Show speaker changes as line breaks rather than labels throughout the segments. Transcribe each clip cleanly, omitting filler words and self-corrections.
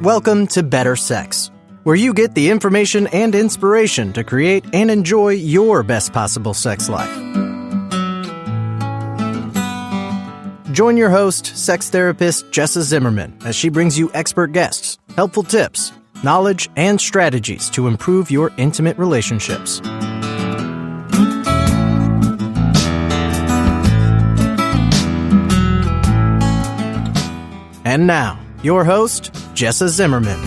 Welcome to Better Sex, where you get the information and inspiration to create and enjoy your best possible sex life. Join your host, sex therapist Jessa Zimmerman, as she brings you expert guests, helpful tips, knowledge, and strategies to improve your intimate relationships. And now, your host, Jessa Zimmerman.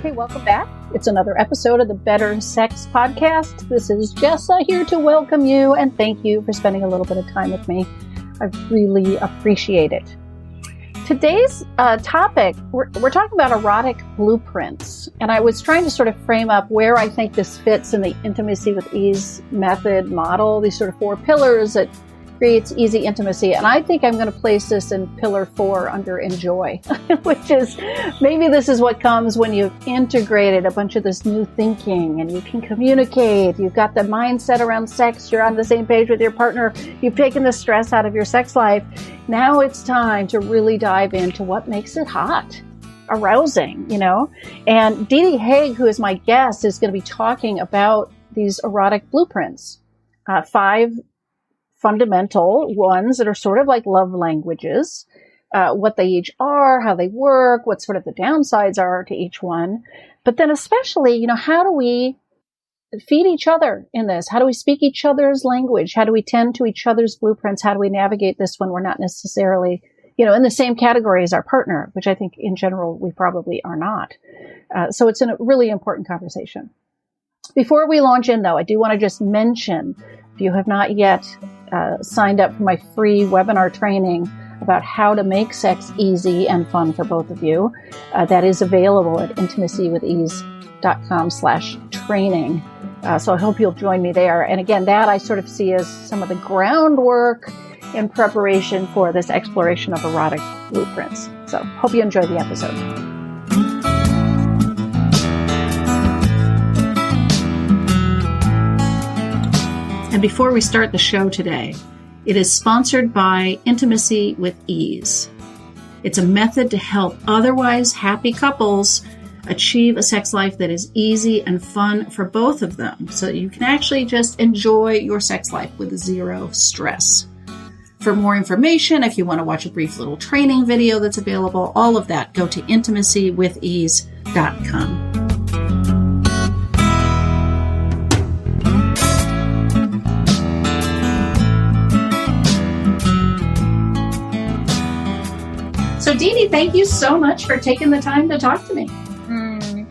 Hey, welcome back. It's another episode of the Better Sex Podcast. This is Jessa here to welcome you and thank you for spending a little bit of time with me. I really appreciate it. Today's topic, we're talking about erotic blueprints, and I was trying to sort of frame up where I think this fits in the intimacy with ease method model, these sort of 4 pillars that creates easy intimacy. And I think I'm going to place this in pillar 4 under enjoy, which is maybe this is what comes when you've integrated a bunch of this new thinking and you can communicate. You've got the mindset around sex. You're on the same page with your partner. You've taken the stress out of your sex life. Now it's time to really dive into what makes it hot, arousing, And DD Haeg, who is my guest, is going to be talking about these erotic blueprints, 5 fundamental ones that are sort of like love languages, what they each are, how they work, what sort of the downsides are to each one. But then especially, how do we feed each other in this? How do we speak each other's language? How do we tend to each other's blueprints? How do we navigate this when we're not necessarily, in the same category as our partner, which I think in general we probably are not. So it's a really important conversation. Before we launch in, though, I do want to just mention, if you have not yet signed up for my free webinar training about how to make sex easy and fun for both of you, that is available at intimacywithease.com/training. So I hope you'll join me there. And again, that I sort of see as some of the groundwork in preparation for this exploration of erotic blueprints. So hope you enjoy the episode. And before we start the show today, it is sponsored by Intimacy with Ease. It's a method to help otherwise happy couples achieve a sex life that is easy and fun for both of them, so that you can actually just enjoy your sex life with 0 stress. For more information, if you want to watch a brief little training video that's available, all of that, go to intimacywithease.com. So Dee, thank you so much for taking the time to talk to me.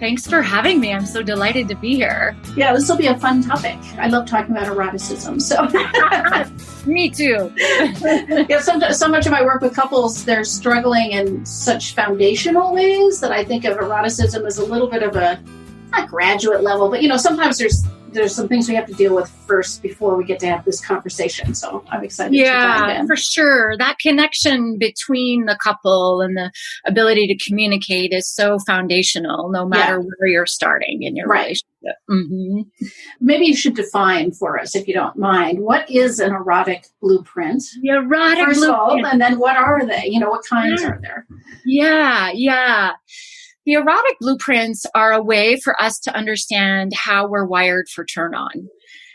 Thanks for having me. I'm so delighted to be here.
Yeah, this will be a fun topic. I love talking about eroticism. So
me too.
Yeah, so much of my work with couples, they're struggling in such foundational ways that I think of eroticism as a little bit of a not graduate level, but sometimes there's some things we have to deal with first before we get to have this conversation. So I'm excited to dive in.
For sure. That connection between the couple and the ability to communicate is so foundational, no matter where you're starting in your relationship. Mm-hmm.
Maybe you should define for us, if you don't mind, what is an erotic blueprint?
The erotic
First
blueprint.
of all, and then what are they? What kinds are there?
Yeah. The erotic blueprints are a way for us to understand how we're wired for turn on.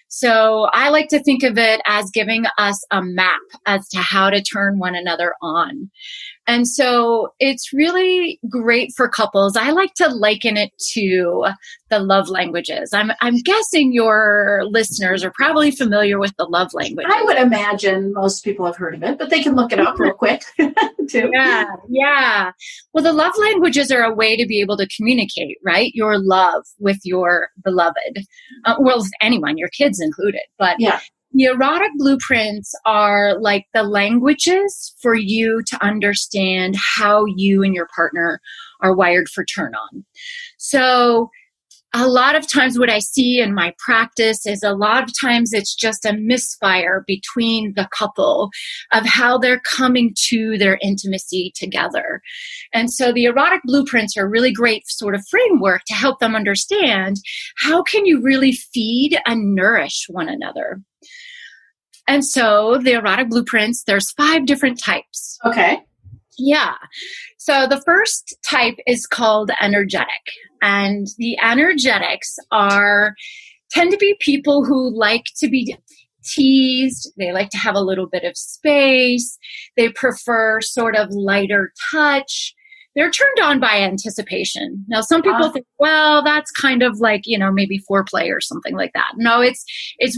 So I like to think of it as giving us a map as to how to turn one another on. And so it's really great for couples. I like to liken it to the love languages. I'm guessing your listeners are probably familiar with the love languages.
I would imagine most people have heard of it, but they can look it up real quick too.
Yeah. Well, the love languages are a way to be able to communicate, right? Your love with your beloved. With anyone, your kids included. But the erotic blueprints are like the languages for you to understand how you and your partner are wired for turn on. So a lot of times what I see in my practice is a lot of times it's just a misfire between the couple of how they're coming to their intimacy together. And so the erotic blueprints are a really great sort of framework to help them understand how can you really feed and nourish one another. And so the erotic blueprints, there's 5 different types.
Okay.
Yeah. So the first type is called energetic. And the energetics tend to be people who like to be teased. They like to have a little bit of space. They prefer sort of lighter touch. They're turned on by anticipation. Now, some people think, well, that's kind of like, maybe foreplay or something like that. No, it's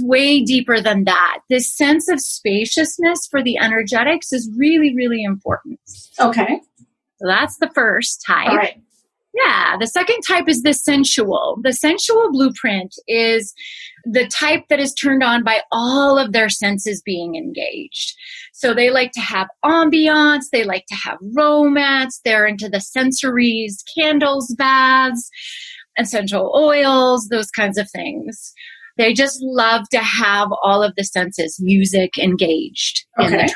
way deeper than that. This sense of spaciousness for the energetics is really, really important.
Okay.
So that's the first type.
All right.
Yeah. The second type is the sensual. The sensual blueprint is the type that is turned on by all of their senses being engaged. So they like to have ambience. They like to have romance. They're into the sensories, candles, baths, essential oils, those kinds of things. They just love to have all of the senses, music engaged.
Okay.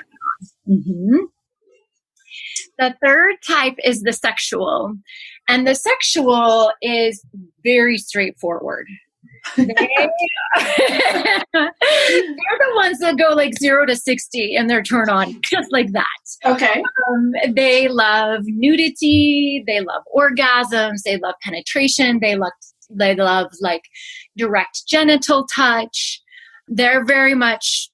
The third type is the sexual. And the sexual is very straightforward. They're the ones that go like 0 to 60 and they're turned on just like that.
Okay.
They love nudity. They love orgasms. They love penetration. They love like direct genital touch. They're very much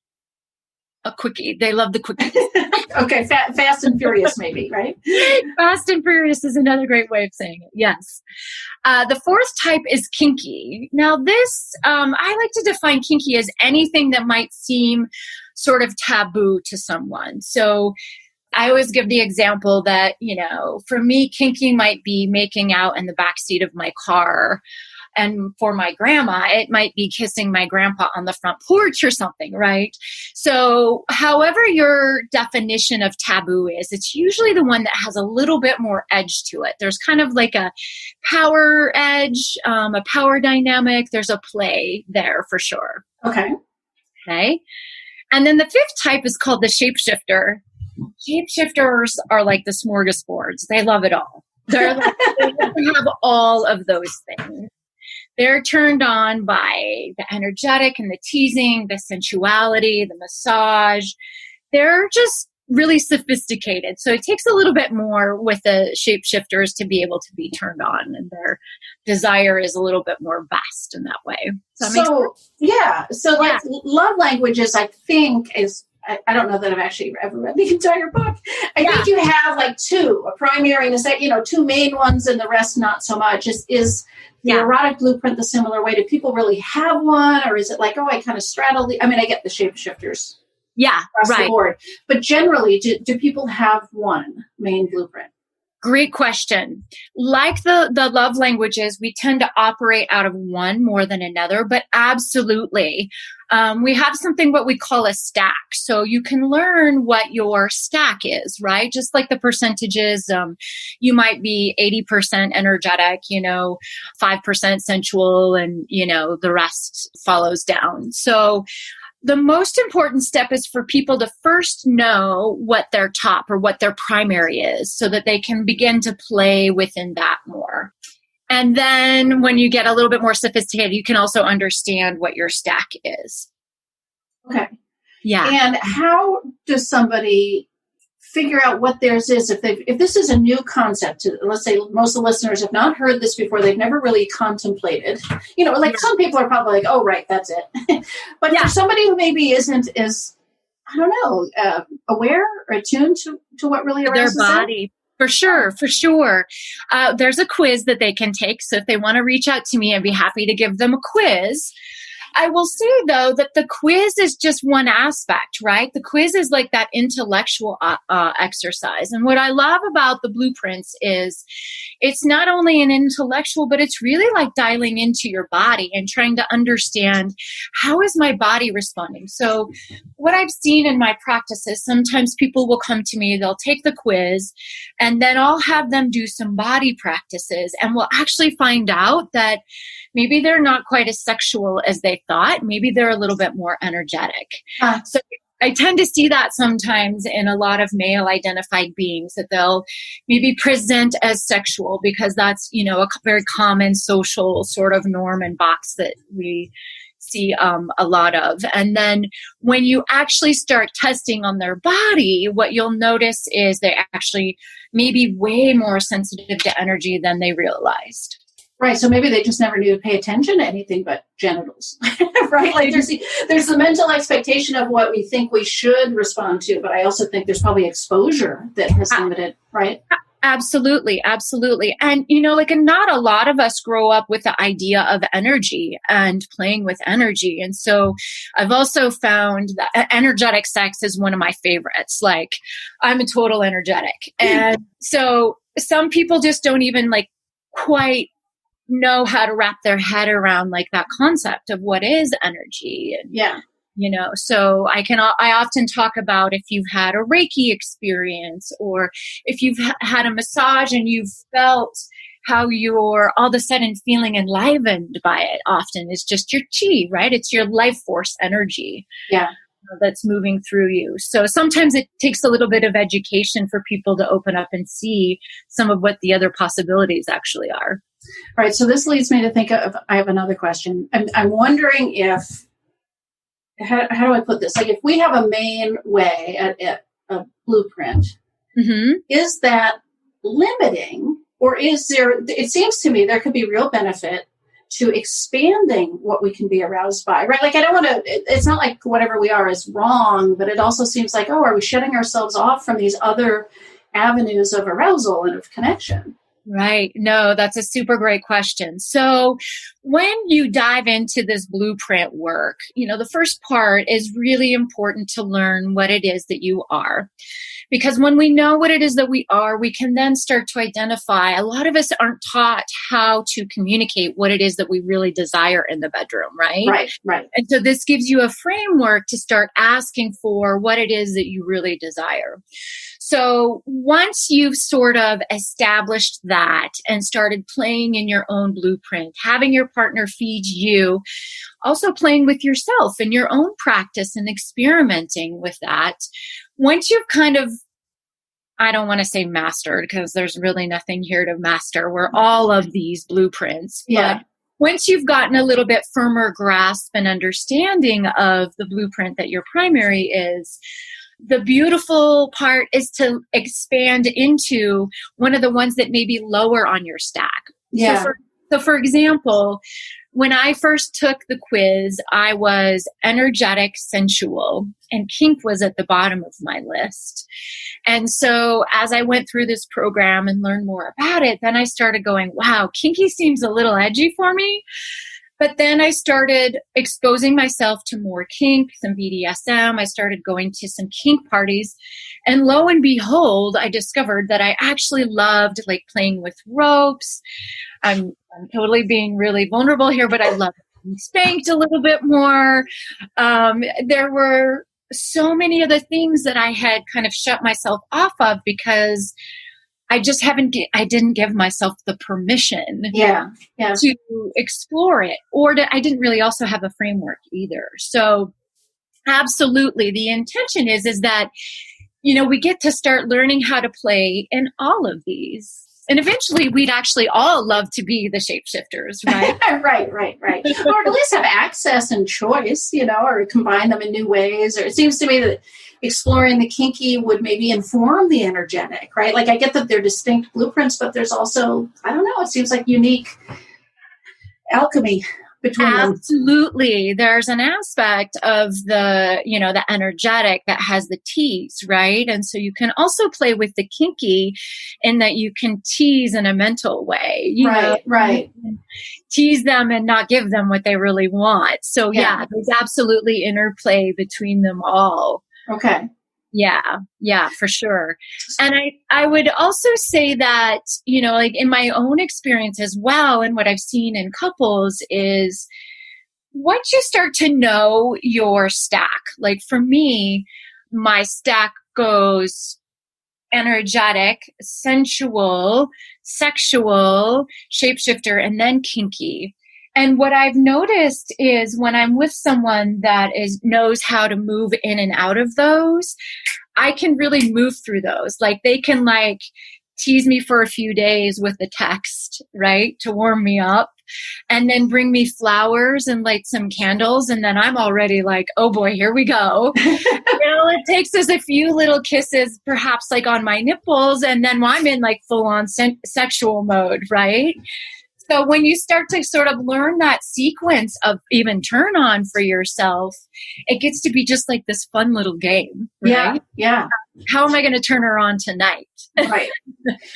a quickie. They love the quickies.
Okay. Fast and furious, maybe, right?
Fast and furious is another great way of saying it. Yes. The fourth type is kinky. Now this, I like to define kinky as anything that might seem sort of taboo to someone. So I always give the example that, for me, kinky might be making out in the backseat of my car. And for my grandma, it might be kissing my grandpa on the front porch or something, right? So however your definition of taboo is, it's usually the one that has a little bit more edge to it. There's kind of like a power edge, a power dynamic. There's a play there for sure.
Okay.
Okay. And then the fifth type is called the shapeshifter. Shapeshifters are like the smorgasbords. They love it all. They have all of those things. They're turned on by the energetic and the teasing, the sensuality, the massage. They're just really sophisticated. So it takes a little bit more with the shapeshifters to be able to be turned on, and their desire is a little bit more vast in that way.
So like love languages, I think I don't know that I've actually ever read the entire book. I think you have like 2, a primary and a second, 2 main ones and the rest not so much. Is the erotic blueprint the similar way? Do people really have one? Or is it like, I kind of straddle I get the shapeshifters across the board. But generally, do people have one main blueprint?
Great question. Like the love languages, we tend to operate out of one more than another, but absolutely. We have something what we call a stack. So you can learn what your stack is, right? Just like the percentages, you might be 80% energetic, 5% sensual, and, the rest follows down. So the most important step is for people to first know what their top or what their primary is so that they can begin to play within that more. And then when you get a little bit more sophisticated, you can also understand what your stack is.
Okay.
Yeah.
And how does somebody figure out what theirs is if this is a new concept? Let's say most of the listeners have not heard this before. They've never really contemplated. Some people are probably like, oh, right, that's it. But for somebody who maybe isn't as, aware or attuned to what really arouses
their body. For sure. There's a quiz that they can take. So if they want to reach out to me, I'd be happy to give them a quiz. I will say, though, that the quiz is just one aspect, right? The quiz is like that intellectual exercise. And what I love about the blueprints is it's not only an intellectual, but it's really like dialing into your body and trying to understand, how is my body responding? So what I've seen in my practice is sometimes people will come to me, they'll take the quiz, and then I'll have them do some body practices, and we'll actually find out that maybe they're not quite as sexual as they thought. Maybe they're a little bit more energetic. So I tend to see that sometimes in a lot of male identified beings, that they'll maybe present as sexual because that's, a very common social sort of norm and box that we see a lot of. And then when you actually start testing on their body, what you'll notice is they actually may be way more sensitive to energy than they realized.
Right. So maybe they just never knew to pay attention to anything but genitals, right? Like there's the mental expectation of what we think we should respond to, but I also think there's probably exposure that has limited, right?
Absolutely. Absolutely. And, not a lot of us grow up with the idea of energy and playing with energy. And so I've also found that energetic sex is one of my favorites. Like, I'm a total energetic. And so some people just don't even quite know how to wrap their head around that concept of what is energy. And, so I often talk about if you've had a Reiki experience, or if you've had a massage and you've felt how you're all of a sudden feeling enlivened by it. Often it's just your chi, right? It's your life force energy.
Yeah.
That's moving through you. So sometimes it takes a little bit of education for people to open up and see some of what the other possibilities actually are.
Right. So this leads me to think of, I have another question. I'm wondering if, how do I put this? Like, if we have a main way at a blueprint, is that limiting, or is there, it seems to me there could be real benefit to expanding what we can be aroused by, right? Like, I don't want to, it's not like whatever we are is wrong, but it also seems like, are we shutting ourselves off from these other avenues of arousal and of connection?
Right. No, that's a super great question. So when you dive into this blueprint work, the first part is really important to learn what it is that you are. Because when we know what it is that we are, we can then start to identify. A lot of us aren't taught how to communicate what it is that we really desire in the bedroom, right?
Right.
And so this gives you a framework to start asking for what it is that you really desire. So once you've sort of established that and started playing in your own blueprint, having your partner feed you, also playing with yourself in your own practice and experimenting with that, once you've kind of, I don't want to say mastered, because there's really nothing here to master. We're all of these blueprints.
Yeah.
But once you've gotten a little bit firmer grasp and understanding of the blueprint that your primary is, the beautiful part is to expand into one of the ones that may be lower on your stack.
Yeah.
So for example, when I first took the quiz, I was energetic, sensual, and kink was at the bottom of my list. And so as I went through this program and learned more about it, then I started going, wow, kinky seems a little edgy for me. But then I started exposing myself to more kink, some BDSM. I started going to some kink parties. And lo and behold, I discovered that I actually loved playing with ropes. I'm totally being really vulnerable here, but I loved being spanked a little bit more. There were so many of the things that I had kind of shut myself off of because I didn't give myself the permission to explore it, I didn't really also have a framework either. So absolutely. The intention is that, we get to start learning how to play in all of these. And eventually we'd actually all love to be the shapeshifters, right?
Right. Or at least have access and choice, or combine them in new ways. Or it seems to me that exploring the kinky would maybe inform the energetic, right? Like, I get that they're distinct blueprints, but there's also, I don't know, it seems like unique alchemy
between them?
Absolutely. There's an aspect of the, the energetic that has the tease, right? And so you can also play with the kinky in that you can tease in a mental way.
Right.
Tease them and not give them what they really want. So there's absolutely interplay between them all.
Okay.
Yeah, for sure. And I would also say that, like in my own experience as well, and what I've seen in couples is once you start to know your stack, like for me, my stack goes energetic, sensual, sexual, shapeshifter, and then kinky. And what I've noticed is when I'm with someone that knows how to move in and out of those, I can really move through those. Like they can tease me for a few days with the text, right, to warm me up, and then bring me flowers and light some candles. And then I'm already like, oh boy, here we go. It takes us a few little kisses, perhaps on my nipples. And then I'm in full on sexual mode, right? So when you start to sort of learn that sequence of even turn on for yourself, it gets to be just like this fun little game. Right?
Yeah.
How am I going to turn her on tonight?
Right.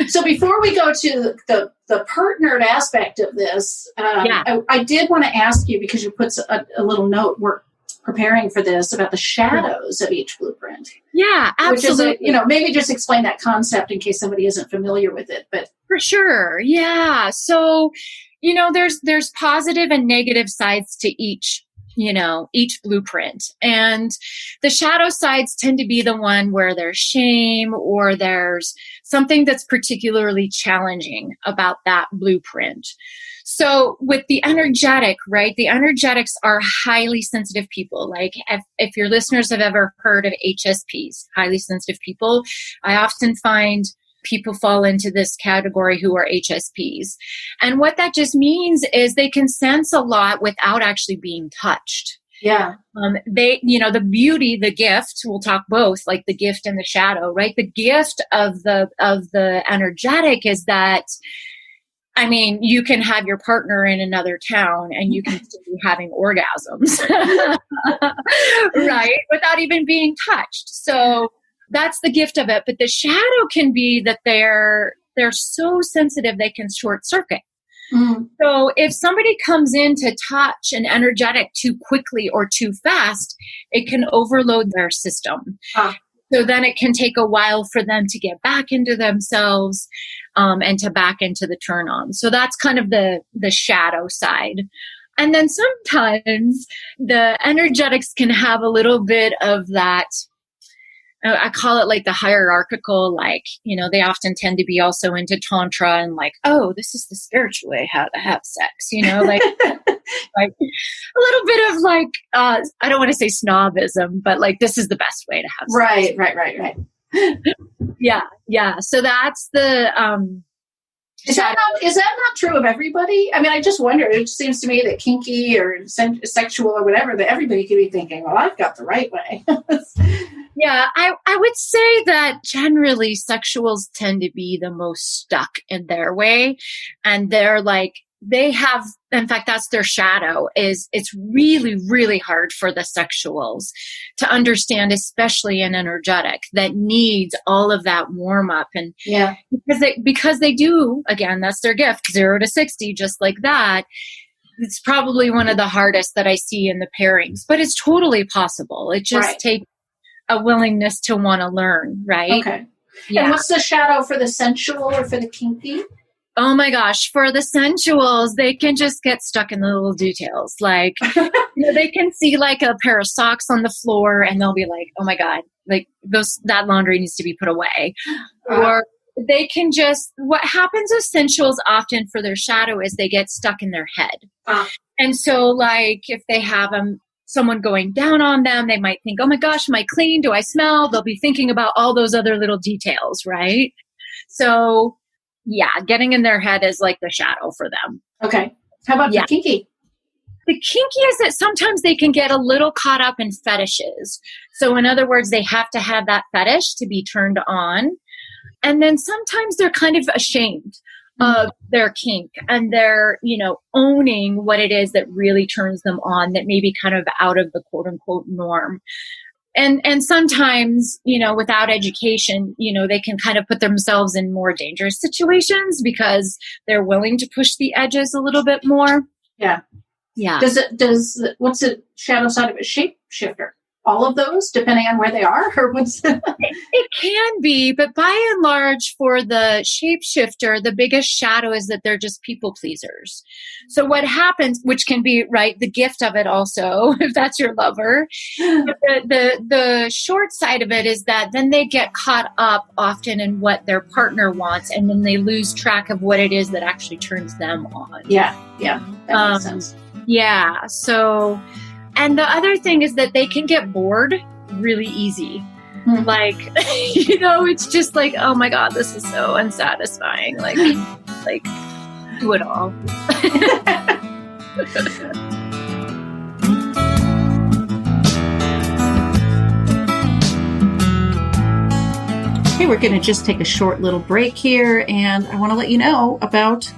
So before we go to the partnered aspect of this, I did want to ask you, because you put a little note, we're preparing for this, about the shadows of each blueprint.
Yeah, absolutely.
Which is maybe just explain that concept in case somebody isn't familiar with it. But
for sure. Yeah. So, there's positive and negative sides to each blueprint. And the shadow sides tend to be the one where there's shame or there's something that's particularly challenging about that blueprint. So with the energetic, right, the energetics are highly sensitive people. Like if your listeners have ever heard of HSPs, highly sensitive people, I often find people fall into this category who are HSPs. And what that just means is they can sense a lot without actually being touched.
Yeah.
The beauty, the gift, we'll talk both, like the gift and the shadow, right? The gift of the energetic is that, you can have your partner in another town and you can still be having orgasms, right? Without even being touched. So that's the gift of it. But the shadow can be that they're so sensitive they can short circuit. Mm. So if somebody comes in to touch an energetic too quickly or too fast, it can overload their system. So then it can take a while for them to get back into themselves and to back into the turn on. So that's kind of the shadow side. And then sometimes the energetics can have a little bit of that. I call it the hierarchical, they often tend to be also into tantra and this is the spiritual way how to have sex, like a little bit of I don't want to say snobism, but this is the best way to have sex.
Right.
Yeah. So that's the,
is that not true of everybody? I just wonder. It seems to me that kinky or sexual or whatever, that everybody could be thinking, well, I've got the right way.
Yeah, I would say that generally sexuals tend to be the most stuck in their way. And they're they have, in fact, that's their shadow, is it's really, really hard for the sexuals to understand, especially an energetic that needs all of that warm up. And because they do, again, that's their gift, 0 to 60, just like that. It's probably one of the hardest that I see in the pairings, but it's totally possible. It just takes a willingness to want to learn, right?
Okay. Yeah. And what's the shadow for the sensual or for the kinky?
Oh my gosh, for the sensuals, they can just get stuck in the little details. They can see a pair of socks on the floor and they'll be like, oh my God, that laundry needs to be put away. Or they can what happens with sensuals often for their shadow is they get stuck in their head. And so if they have someone going down on them, they might think, oh my gosh, am I clean? Do I smell? They'll be thinking about all those other little details, right? So getting in their head is the shadow for them.
Okay. How about the kinky?
The kinky is that sometimes they can get a little caught up in fetishes. So in other words, they have to have that fetish to be turned on. And then sometimes they're kind of ashamed of their kink, and they're, owning what it is that really turns them on, that may be kind of out of the quote unquote norm. And sometimes, without education, they can kind of put themselves in more dangerous situations because they're willing to push the edges a little bit more.
Yeah.
Yeah.
What's the shadow side of a shapeshifter? All of those, depending on where they are, or what's
It can be, but by and large, for the shapeshifter, the biggest shadow is that they're just people pleasers. So what happens, which can be, right, the gift of it also, if that's your lover, the short side of it is that then they get caught up often in what their partner wants, and then they lose track of what it is that actually turns them on.
Yeah, that makes sense.
Yeah, so... And the other thing is that they can get bored really easy. Like, it's just like, oh my God, this is so unsatisfying. Like do it all.
Okay, we're going to just take a short little break here, and I want to let you know about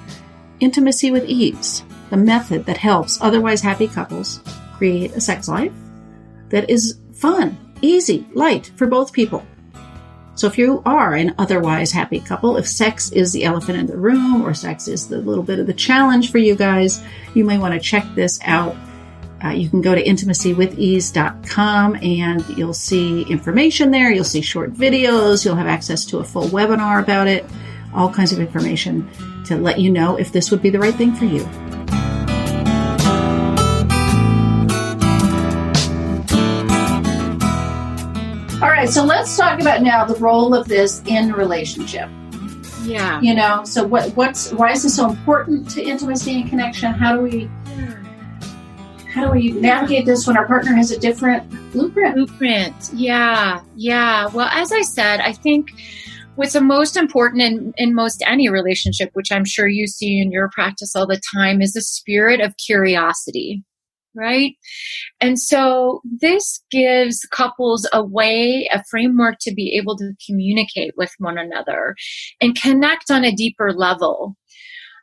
Intimacy with Ease, the method that helps otherwise happy couples create a sex life that is fun, easy, light for both people. So if you are an otherwise happy couple, if sex is the elephant in the room or sex is the little bit of the challenge for you guys, you may want to check this out. You can go to intimacywithease.com and you'll see information there. You'll see short videos. You'll have access to a full webinar about it, all kinds of information to let you know if this would be the right thing for you. All right, so let's talk about now the role of this in relationship.
Yeah.
So why is this so important to intimacy and connection? How do we navigate this when our partner has a different blueprint?
Yeah. Well, as I said, I think what's the most important in most any relationship, which I'm sure you see in your practice all the time, is the spirit of curiosity. Right? And so this gives couples a framework to be able to communicate with one another and connect on a deeper level.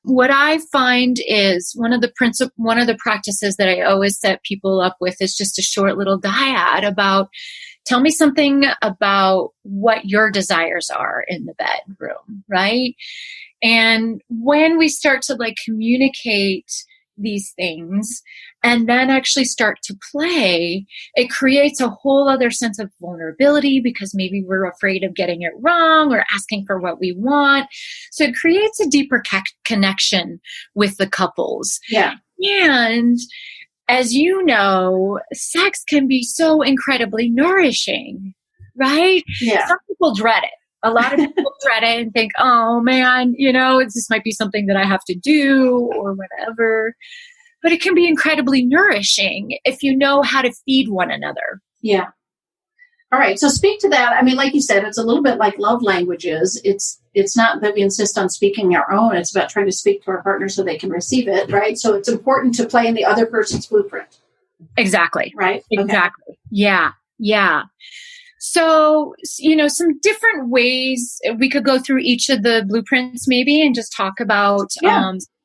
What I find is one of the practices that I always set people up with is just a short little dyad about, tell me something about what your desires are in the bedroom, right? And when we start to communicate these things and then actually start to play, it creates a whole other sense of vulnerability because maybe we're afraid of getting it wrong or asking for what we want. So it creates a deeper connection with the couples.
Yeah.
And as you know, sex can be so incredibly nourishing, right?
Yeah.
Some people dread it. A lot of people dread it and think, oh man, this might be something that I have to do or whatever. But it can be incredibly nourishing if you know how to feed one another.
Yeah. All right. So speak to that. I mean, like you said, it's a little bit like love languages. It's not that we insist on speaking our own. It's about trying to speak to our partner so they can receive it, right? So it's important to play in the other person's blueprint.
Exactly.
Right?
Exactly. Okay. Yeah. So, some different ways we could go through each of the blueprints maybe and just talk about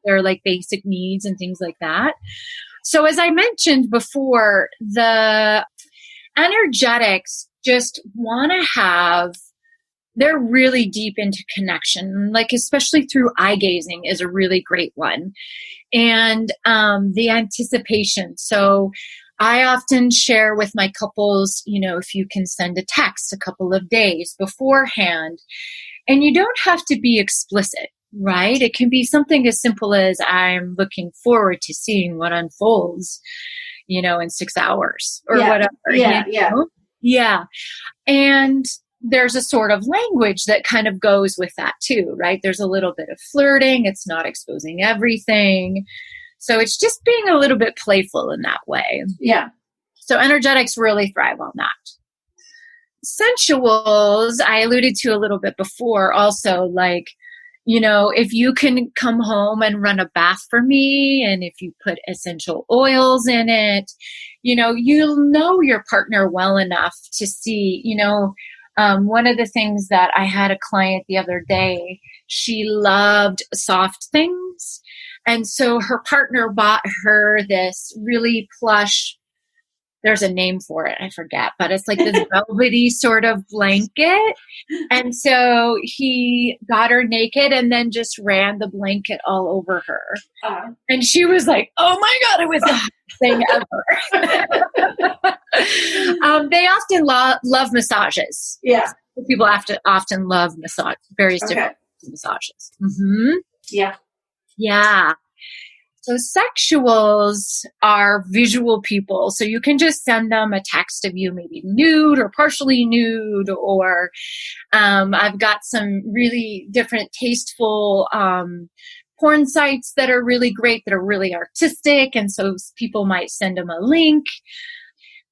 their basic needs and things like that. So as I mentioned before, the energetics just want to they're really deep into connection, especially through eye gazing is a really great one. And the anticipation. So I often share with my couples, if you can send a text a couple of days beforehand, and you don't have to be explicit, right? It can be something as simple as I'm looking forward to seeing what unfolds, in 6 hours or whatever. Yeah. And there's a sort of language that kind of goes with that too, right? There's a little bit of flirting. It's not exposing everything. So it's just being a little bit playful in that way.
Yeah.
So energetics really thrive on that. Sensuals, I alluded to a little bit before also, if you can come home and run a bath for me, and if you put essential oils in it, you'll know your partner well enough to see, One of the things that I had a client the other day, she loved soft things. And so her partner bought her this really plush, there's a name for it, I forget, but it's like this velvety sort of blanket. And so he got her naked and then just ran the blanket all over her. And she was like, oh my God, it was the hottest thing ever. They often love massages.
Yeah.
People often love various different massages. Mm-hmm.
Yeah.
Yeah. So sexuals are visual people. So you can just send them a text of you maybe nude or partially nude, or I've got some really different tasteful porn sites that are really great, that are really artistic. And so people might send them a link.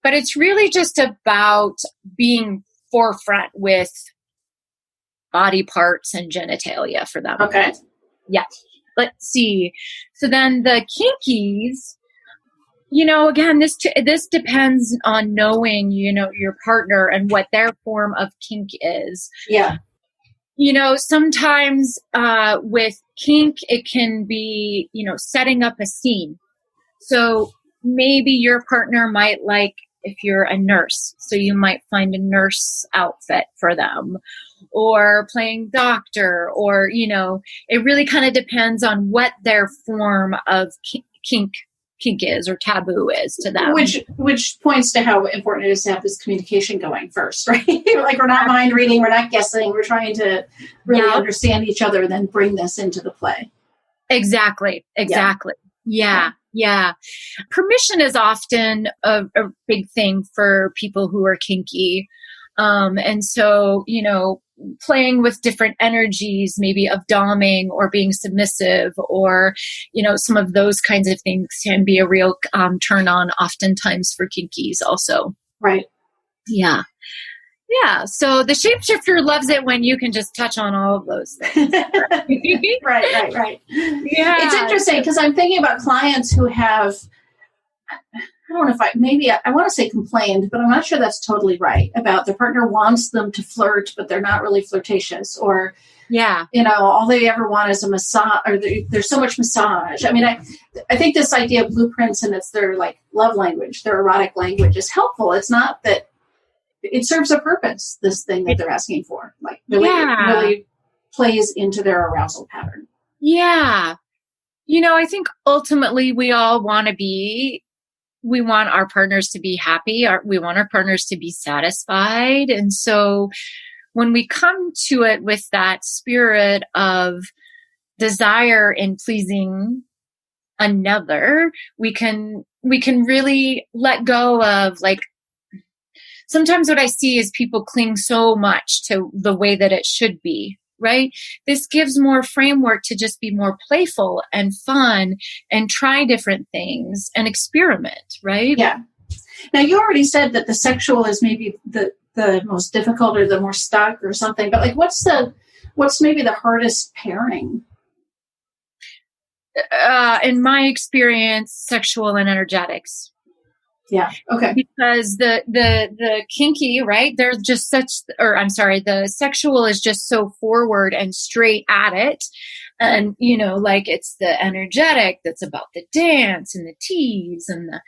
But it's really just about being forefront with body parts and genitalia for them.
Okay.
Yeah. Let's see. So then the kinkies, again, this depends on knowing, your partner and what their form of kink is.
Yeah.
Sometimes with kink, it can be, setting up a scene. So maybe your partner might like, if you're a nurse, so you might find a nurse outfit for them, or playing doctor, or, it really kind of depends on what their form of kink is or taboo is to them.
Which points to how important it is to have this communication going first, right? Like, we're not mind reading, we're not guessing, we're trying to really understand each other and then bring this into the play.
Exactly. Yeah. Permission is often a big thing for people who are kinky. And so, playing with different energies, maybe of doming or being submissive, or, some of those kinds of things can be a real turn on oftentimes for kinkies also.
Right.
Yeah. Yeah. So the shapeshifter loves it when you can just touch on all of those things.
Right.
Yeah.
It's interesting because I'm thinking about clients who have, I don't know if I want to say complained, but I'm not sure that's totally right, about their partner wants them to flirt, but they're not really flirtatious, or, all they ever want is a massage, or there's so much massage. I mean, I think this idea of blueprints, and it's their like love language, their erotic language, is helpful. It's not that it serves a purpose, this thing that they're asking for, like really plays into their arousal pattern.
Yeah. I think ultimately we all we want our partners to be happy. We want our partners to be satisfied. And so when we come to it with that spirit of desire in pleasing another, we can really let go of, like, sometimes what I see is people cling so much to the way that it should be, right? This gives more framework to just be more playful and fun and try different things and experiment, right?
Yeah. Now, you already said that the sexual is maybe the most difficult or the more stuck or something, but like, what's maybe the hardest pairing?
In my experience, sexual and energetics.
Yeah. Okay.
Because the kinky, right? They're just the sexual is just so forward and straight at it. And, like, it's the energetic that's about the dance and the tease and the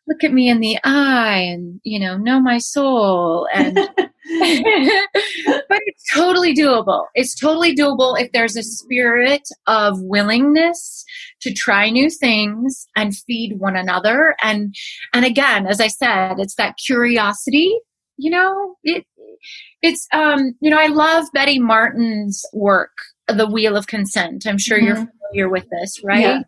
look at me in the eye and, know my soul. And, but it's totally doable. It's totally doable if there's a spirit of willingness to try new things and feed one another. And again, as I said, it's that curiosity, I love Betty Martin's work, The Wheel of Consent. I'm sure you're familiar with this, right? Yeah.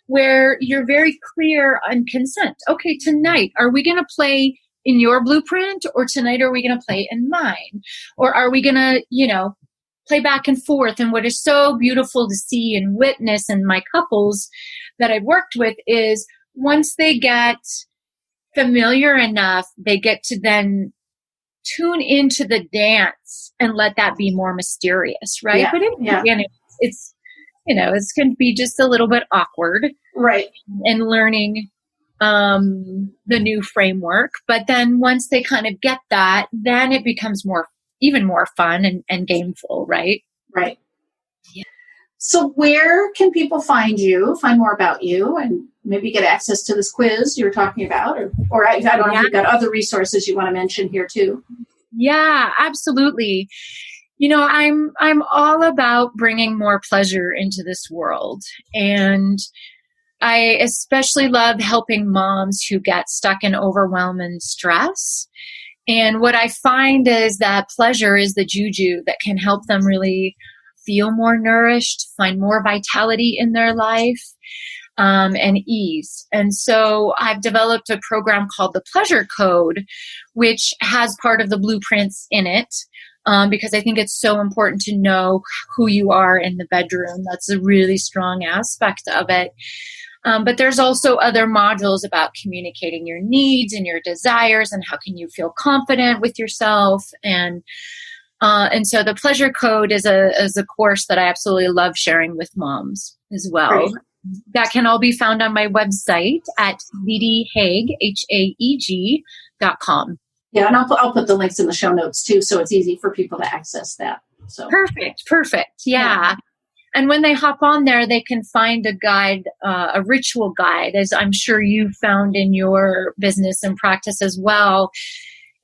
Where you're very clear on consent. Okay, tonight, are we going to play in your blueprint, or tonight are we going to play in mine? Or are we going to, play back and forth? And what is so beautiful to see and witness in my couples that I've worked with is once they get familiar enough, they get to then tune into the dance and let that be more mysterious, right?
Yeah.
But again, it's it's going to be just a little bit awkward,
right?
And learning the new framework. But then once they kind of get that, then it becomes more even more fun and gameful, right?
Right. Yeah. So where can people find more about you, and maybe get access to this quiz you were talking about? Or I don't know if you've got other resources you want to mention here too.
Yeah, absolutely. I'm all about bringing more pleasure into this world. And I especially love helping moms who get stuck in overwhelm and stress. And what I find is that pleasure is the juju that can help them really feel more nourished, find more vitality in their life, and ease. And so I've developed a program called the Pleasure Code, which has part of the blueprints in it, because I think it's so important to know who you are in the bedroom. That's a really strong aspect of it. But there's also other modules about communicating your needs and your desires, and how can you feel confident with yourself. And so the Pleasure Code is a course that I absolutely love sharing with moms as well.
Great.
That can all be found on my website at DD Haeg, HAEG.com.
Yeah, and I'll put the links in the show notes too, so it's easy for people to access that. So
Perfect. Yeah. And when they hop on there, they can find a guide, a ritual guide, as I'm sure you found in your business and practice as well.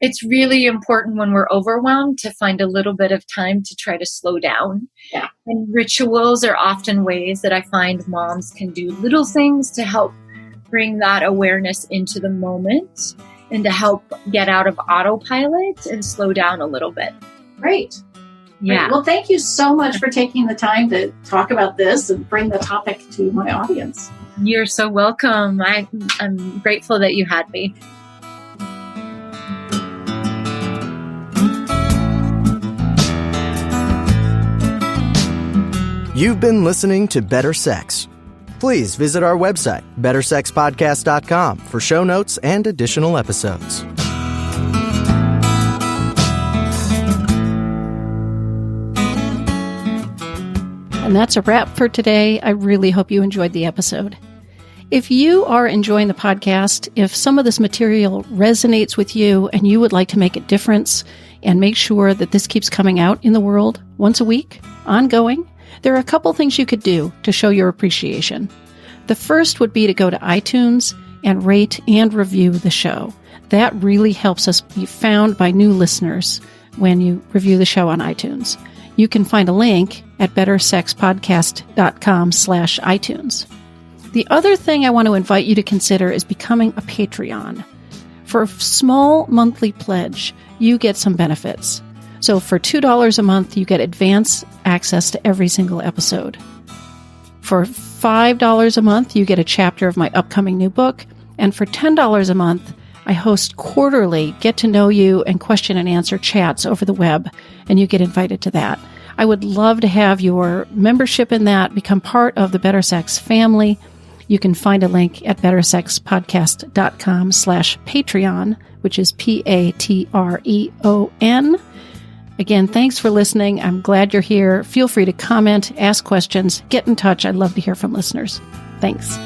It's really important when we're overwhelmed to find a little bit of time to try to slow down.
Yeah.
And rituals are often ways that I find moms can do little things to help bring that awareness into the moment and to help get out of autopilot and slow down a little bit.
Great.
Yeah.
Great. Well, thank you so much for taking the time to talk about this and bring the topic to my audience.
You're so welcome. I'm grateful that you had me.
You've been listening to Better Sex. Please visit our website, bettersexpodcast.com, for show notes and additional episodes.
And that's a wrap for today. I really hope you enjoyed the episode. If you are enjoying the podcast, if some of this material resonates with you and you would like to make a difference and make sure that this keeps coming out in the world once a week, ongoing, there are a couple things you could do to show your appreciation. The first would be to go to iTunes and rate and review the show. That really helps us be found by new listeners when you review the show on iTunes. You can find a link at bettersexpodcast.com/iTunes. The other thing I want to invite you to consider is becoming a Patreon. For a small monthly pledge, you get some benefits. So for $2 a month, you get advance access to every single episode. For $5 a month, you get a chapter of my upcoming new book. And for $10 a month, I host quarterly get-to-know-you and question-and-answer chats over the web, and you get invited to that. I would love to have your membership in that, become part of the Better Sex family. You can find a link at bettersexpodcast.com/Patreon, which is Patreon. Again, thanks for listening. I'm glad you're here. Feel free to comment, ask questions, get in touch. I'd love to hear from listeners. Thanks.